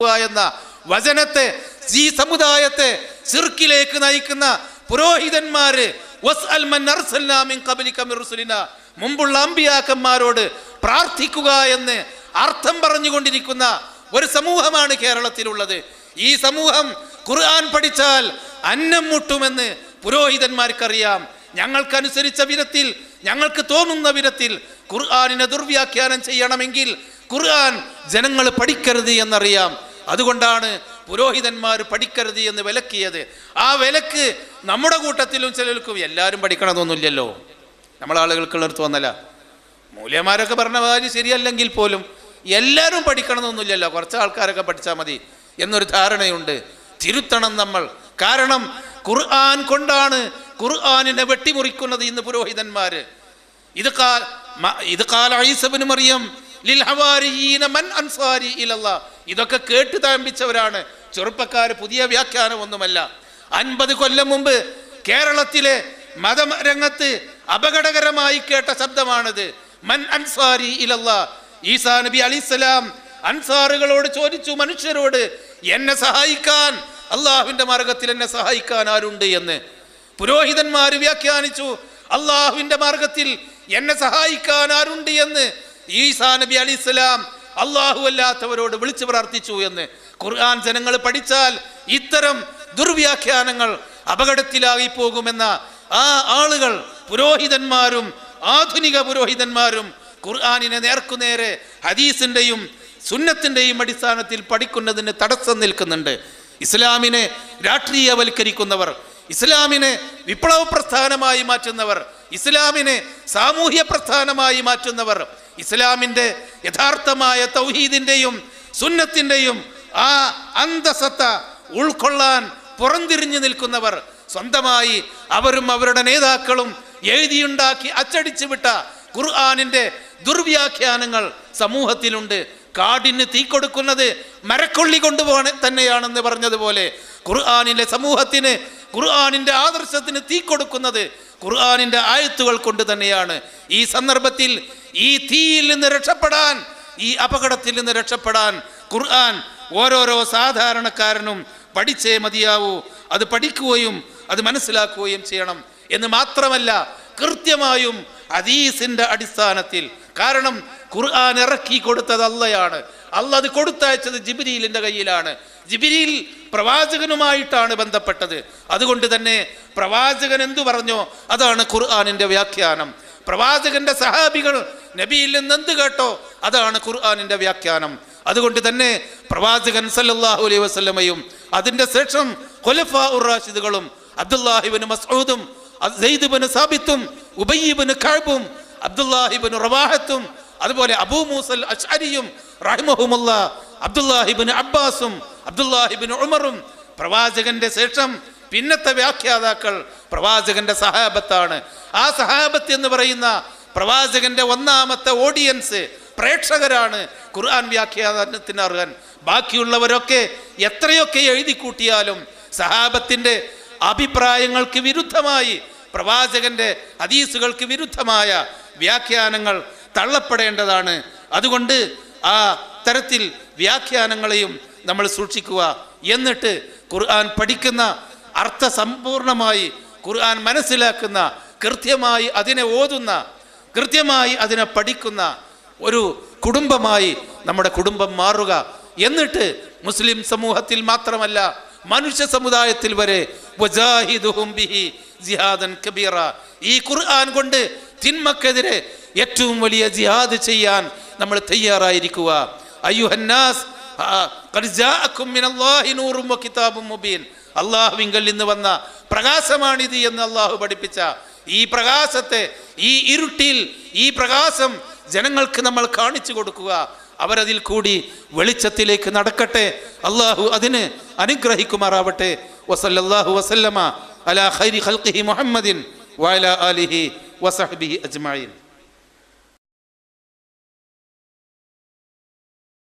എന്ന വചനത്തെ ഈ സമുദായത്തെ ശിർക്കിലേക്ക് നയിക്കുന്ന പുരോഹിതന്മാര് മുമ്പുള്ള അമ്പിയാക്കന്മാരോട് പ്രാർത്ഥിക്കുക എന്ന് അർത്ഥം പറഞ്ഞുകൊണ്ടിരിക്കുന്ന ഒരു സമൂഹമാണ് കേരളത്തിലുള്ളത്. ഈ സമൂഹം ഖുർആൻ പഠിച്ചാൽ അന്നം മുട്ടുമെന്ന് പുരോഹിതന്മാർക്കറിയാം. ഞങ്ങൾക്കനുസരിച്ച വിധത്തിൽ, ഞങ്ങൾക്ക് തോന്നുന്ന വിധത്തിൽ ഖുർആനിനെ ദുർവ്യാഖ്യാനം ചെയ്യണമെങ്കിൽ ഖുർആൻ ജനങ്ങൾ പഠിക്കരുത് എന്നറിയാം. അതുകൊണ്ടാണ് പുരോഹിതന്മാർ പഠിക്കരുത് എന്ന് വിലക്കിയത്. ആ വിലക്ക് നമ്മുടെ കൂട്ടത്തിലും ചിലർക്കും എല്ലാവരും പഠിക്കണമെന്നൊന്നുമില്ലല്ലോ. നമ്മളാളുകൾക്കുള്ളടത്ത് വന്നല്ല. മൂല്യന്മാരൊക്കെ പറഞ്ഞ കാര്യം ശരിയല്ലെങ്കിൽ പോലും എല്ലാവരും പഠിക്കണമെന്നൊന്നുമില്ലല്ലോ. കുറച്ച് ആൾക്കാരൊക്കെ പഠിച്ചാൽ മതി എന്നൊരു ധാരണയുണ്ട്. തിരുത്തണം നമ്മൾ. കാരണം ഖുർആൻ കൊണ്ടാണ് ഖുർആനിനെ വെട്ടിമുറിക്കുന്നത് ഇന്ന് പുരോഹിതന്മാര്. ഇതൊക്കെ കേട്ട് താമ്പിച്ചവരാണ് ചെറുപ്പക്കാര്. പുതിയ വ്യാഖ്യാനം ഒന്നുമല്ല. 50 കൊല്ലം മുമ്പ് കേരളത്തിലെ മതരംഗത്ത് അപകടകരമായി കേട്ട ശബ്ദമാണിത്. മൻ അൻസാരി ഇലല്ലാ. ഈസാ നബി അലൈഹിസ്സലാം അൻസാറുകളോട് ചോദിച്ചു, മനുഷ്യരോട്, എന്നെ സഹായിക്കാൻ, അള്ളാഹുവിന്റെ മാർഗത്തിൽ എന്നെ സഹായിക്കാൻ ആരുണ്ട് എന്ന്. പുരോഹിതന്മാര് വ്യാഖ്യാനിച്ചു, അള്ളാഹുവിന്റെ മാർഗത്തിൽ എന്നെ സഹായിക്കാൻ ആരുണ്ട് എന്ന് ഈസാ നബി അലൈഹിസ്സലാം അള്ളാഹു അല്ലാത്തവരോട് വിളിച്ചു പ്രാർത്ഥിച്ചു എന്ന്. ഖുർആൻ ജനങ്ങൾ പഠിച്ചാൽ ഇത്തരം ദുർവ്യാഖ്യാനങ്ങൾ അപകടത്തിലായി പോകുമെന്ന ആ ആളുകൾ, പുരോഹിതന്മാരും ആധുനിക പുരോഹിതന്മാരും ഖുർആനിനെ നേർക്കുനേരെ ഹദീസിന്റെയും സുന്നത്തിന്റെയും അടിസ്ഥാനത്തിൽ പഠിക്കുന്നതിന് തടസ്സം നിൽക്കുന്നുണ്ട്. ഇസ്ലാമിനെ രാഷ്ട്രീയവൽക്കരിക്കുന്നവർ, ഇസ്ലാമിനെ വിപ്ലവ പ്രസ്ഥാനമായി മാറ്റുന്നവർ, ഇസ്ലാമിനെ സാമൂഹ്യ പ്രസ്ഥാനമായി മാറ്റുന്നവർ, ഇസ്ലാമിന്റെ യഥാർത്ഥമായ തൗഹീദിന്റെയും സുന്നത്തിന്റെയും ആ അന്തസത്ത ഉൾക്കൊള്ളാൻ പുറംതിരിഞ്ഞു നിൽക്കുന്നവർ, സ്വന്തമായി അവരും അവരുടെ നേതാക്കളും എഴുതിയുണ്ടാക്കി അച്ചടിച്ചു വിട്ട ഖുർആനിന്റെ ദുർവ്യാഖ്യാനങ്ങൾ സമൂഹത്തിലുണ്ട്. കാടിന് തീ കൊടുക്കുന്നത് മരക്കൊള്ളി കൊണ്ടുപോകാൻ തന്നെയാണെന്ന് പറഞ്ഞതുപോലെ ഖുർആനിലെ സമൂഹത്തിന്, ഖുർആനിന്റെ ആദർശത്തിന് തീ കൊടുക്കുന്നത് ഖുർആനിന്റെ ആയത്തുകൾ കൊണ്ട് തന്നെയാണ്. ഈ സന്ദർഭത്തിൽ ഈ തീയിൽ നിന്ന് രക്ഷപ്പെടാൻ, ഈ അപകടത്തിൽ നിന്ന് രക്ഷപ്പെടാൻ ഖുർആൻ ഓരോരോ സാധാരണക്കാരനും പഠിച്ചേ മതിയാവൂ. അത് പഠിക്കുകയും അത് മനസ്സിലാക്കുകയും ചെയ്യണം എന്ന് മാത്രമല്ല, കൃത്യമായും ഹദീസിന്റെ അടിസ്ഥാനത്തിൽ. കാരണം ഖുർആൻ ഇറക്കി കൊടുത്തത് അള്ളയാണ്. അള്ളാഹ് അത് കൊടുത്തയച്ചത് ജിബ്രീലിന്റെ കയ്യിലാണ്. ജിബ്രീൽ പ്രവാചകനുമായിട്ടാണ് ബന്ധപ്പെട്ടത്. അതുകൊണ്ട് തന്നെ പ്രവാചകൻ എന്തു പറഞ്ഞോ അതാണ് ഖുർആനിന്റെ വ്യാഖ്യാനം. പ്രവാചകന്റെ സഹാബികൾ നബിയിൽ നിന്ന് എന്ത് കേട്ടോ അതാണ് ഖുർആനിന്റെ വ്യാഖ്യാനം. അതുകൊണ്ട് തന്നെ പ്രവാചകൻ സല്ലല്ലാഹു അലൈഹി വസല്ലമയും അതിന്റെ ശേഷം ഖുലഫാഉർ റാഷിദുകളും അബ്ദുല്ലാഹി ഇബ്നു മസ്ഊദും സെയ്ദ് ഇബ്നു സാബിത്തും ഉബയ്യ് ഇബ്നു കഅബും അബ്ദുല്ലാഹി ഇബ്നു റവാഹത്തും അതുപോലെ അബൂ മൂസൽ അശ്അരിയും റഹിമഹുമുല്ലാഹ് അബ്ദുല്ലാഹി ഇബ്നു അബ്ബാസും അബ്ദുല്ലാഹി ഇബ്നു ഉമറും പ്രവാചകന്റെ ശേഷം പിന്നത്തെ വ്യാഖ്യാതാക്കൾ പ്രവാചകന്റെ സഹാബത്താണ്. ആ സഹാബത്ത് എന്ന് പറയുന്ന പ്രവാചകന്റെ ഒന്നാമത്തെ ഓഡിയൻസ്, പ്രേക്ഷകരാണ് ഖുർആൻ വ്യാഖ്യാനത്തിന് അർഹൻ. ബാക്കിയുള്ളവരൊക്കെ എത്രയൊക്കെ എഴുതി കൂട്ടിയാലും സഹാബത്തിന്റെ അഭിപ്രായങ്ങൾക്ക് വിരുദ്ധമായി, പ്രവാചകന്റെ ഹദീസുകൾക്ക് വിരുദ്ധമായ വ്യാഖ്യാനങ്ങൾ തള്ളപ്പെടേണ്ടതാണ്. അതുകൊണ്ട് ആ തരത്തിൽ വ്യാഖ്യാനങ്ങളെയും നമ്മൾ സൂക്ഷിക്കുക. എന്നിട്ട് ഖുർആൻ പഠിക്കുന്ന, അർത്ഥസമ്പൂർണമായി ഖുർആൻ മനസ്സിലാക്കുന്ന, കൃത്യമായി അതിനെ ഓതുന്ന, കൃത്യമായി അതിനെ പഠിക്കുന്ന ഒരു കുടുംബമായി നമ്മുടെ കുടുംബം മാറുക. എന്നിട്ട് മുസ്ലിം സമൂഹത്തിൽ മാത്രമല്ല മനുഷ്യ സമുദായത്തിൽ വരെ വജാഹിദുഹും ബിഹി ജിഹാദൻ കബീറ, ഈ ഖുർആൻ കൊണ്ട് തിന്മക്കെതിരെ ഏറ്റവും വലിയ ജിഹാദ് ചെയ്യാൻ നമ്മൾ തയ്യാറായിരിക്കുക. അയ്യുഹന്നാസ് ഖദ് ജാഅകും മിനല്ലാഹി നൂറും വകിതാബും മുബീൻ, അല്ലാഹുവിങ്കൽ നിന്ന് വന്ന പ്രകാശമാണിത് എന്ന് അല്ലാഹു പഠിപ്പിച്ച ഈ പ്രകാശത്തെ, ഈ ഇരുട്ടിൽ ഈ പ്രകാശം ജനങ്ങൾക്ക് നമ്മൾ കാണിച്ചു കൊടുക്കുക. അവരതിൽ കൂടി വെളിച്ചത്തിലേക്ക് നടക്കട്ടെ. അല്ലാഹു അതിന് അനുഗ്രഹിക്കുമാറാവട്ടെ. വസല്ലല്ലാഹു വസല്ലമ അലാ ഖൈരി ഖൽഖിഹി മുഹമ്മദിൻ വഅലാ ആലിഹി വസഹ്ബിഹി അജ്മഈൻ.